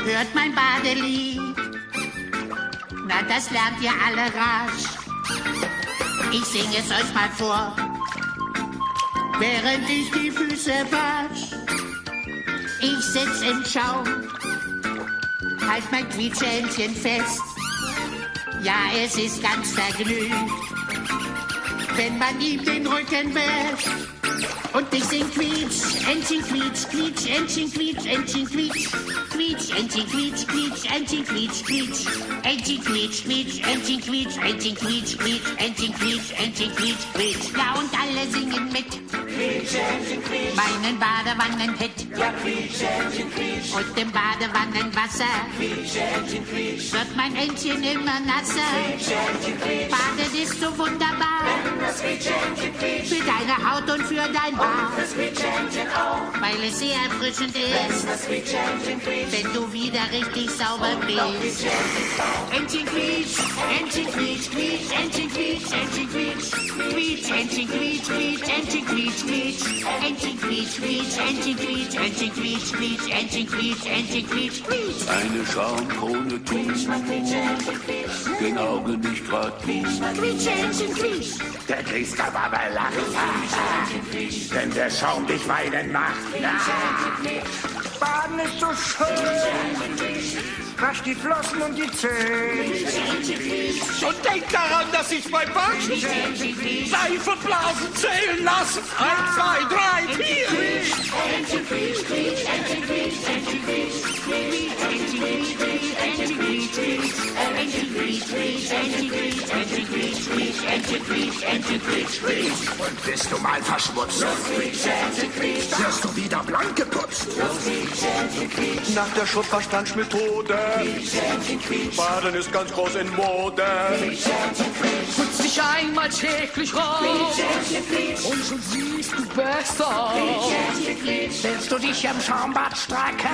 hört mein Badelied. Na, das lernt ihr alle rasch. Ich singe es euch mal vor, während ich die Füße wasch. Ich sitz im Schaum, halt mein Quietschentchen fest. Ja, es ist ganz vergnügt, wenn man ihm den Rücken wäscht. Und ich sing Quietsch, Entchen quietsch, Quietsch, Entchen quietsch, Entchen quietsch, Quietsch, Entchen quietsch, Quietsch, Entchen quietsch, Quietsch, Entchen quietsch, Quietsch, Entchen quietsch, Entchen quietsch, Quietsch, Entchen quietsch, Entchen quietsch, Quietsch. Ja, und alle singen mit. Quietsch, Entchen quietsch. Meinen Badewannenhit. Ja, Quietsch, Entchen quietsch. Und im Badewannenwasser. Quietsch, Entchen quietsch. Wird mein Entchen immer nasser. Quietsch, Entchen quietsch. Baden ist so wunderbar. Wenn das Quietsch, Entchen quietsch. Für deine Haut und für dein Bart. Und das Quietsch-Entchen auch. Weil es sehr erfrischend ist. Wenn das Quietsch-Entchen quietscht. Wenn du wieder richtig sauber bist. Entchen quietsch, Entchen quietsch, Quietsch, Entchen quietsch, Entchen quietsch, Quietsch, Entchen quietsch, Quietsch, Entchen quietsch, Quietsch, Entchen quietsch, Quietsch, Entchen quietsch, Entchen quietsch, Quietsch, Entchen quietsch, Entchen quietsch, Quietsch. Eine Schaumkrone quietsch, den Augen nicht grad quietsch, Quietsch, Entchen quietsch. Der Griesgababa lacht, wenn der Schaum dich weinen macht. Baden ist so schön. Wasch die Flossen und die Zähne. Und denk daran, dass ich beim Waschen Seifenblasen zählen lassen. 1, 2, 3, 4. Entchen quietsch, Quietsch, Entchen quietsch, Entchen quietsch, Quietsch, Entchen quietsch, Quietsch, Entchen quietsch, Quietsch, Entchen quietsch, Quietsch, Entchen quietsch, Entchen quietsch, Quietsch, Entchen quietsch, Entchen quietsch, Quietsch. Und bist du mal verschmutzt, wirst du wieder blank geputzt. Nach der Schuttverstandsmethode. Baden ist ganz groß in Mode. Putz dich einmal täglich raus und schon siehst du besser. Willst du dich im Schaumbad stracken?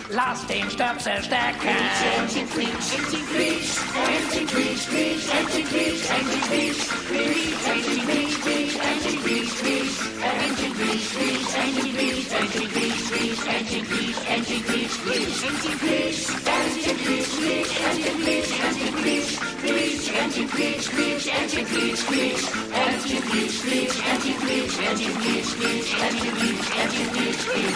Lass den Stöpsel stecken. Entchen quietsch, Entchen quietsch, Entchen quietsch, Quietsch, Entchen quietsch, Entchen quietsch, Quietsch, Entchen quietsch, Quietsch, Entchen quietsch, Quietsch, Entchen quietsch, Quietsch, Entchen quietsch, Entchen quietsch, Quietsch, Entchen quietsch, Entchen quietsch, Quietsch, Entchen quietsch, Entchen quietsch, Quietsch, Entchen quietsch, Entchen quietsch, Quietsch, Entchen quietsch, Quietsch, Entchen quietsch, Quietsch, Entchen quietsch, Quietsch, Entchen quietsch, Entchen quietsch, Quietsch, Entchen quietsch, Entchen quietsch, Quietsch,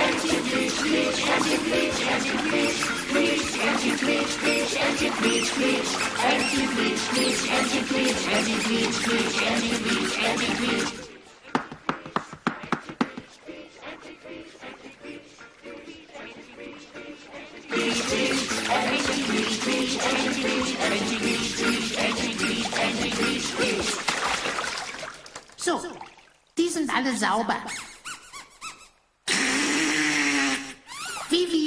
Entchen quietsch, Quietsch, Entchen quietsch, Entchen quietsch, Quietsch, Entchen quietsch, Quietsch, Entchen quietsch, Quietsch, Entchen quietsch, Quietsch, Entchen quietsch, Entchen quietsch, Quietsch, Entchen quietsch, Entchen quietsch. So, die sind alle sauber. Wie wir.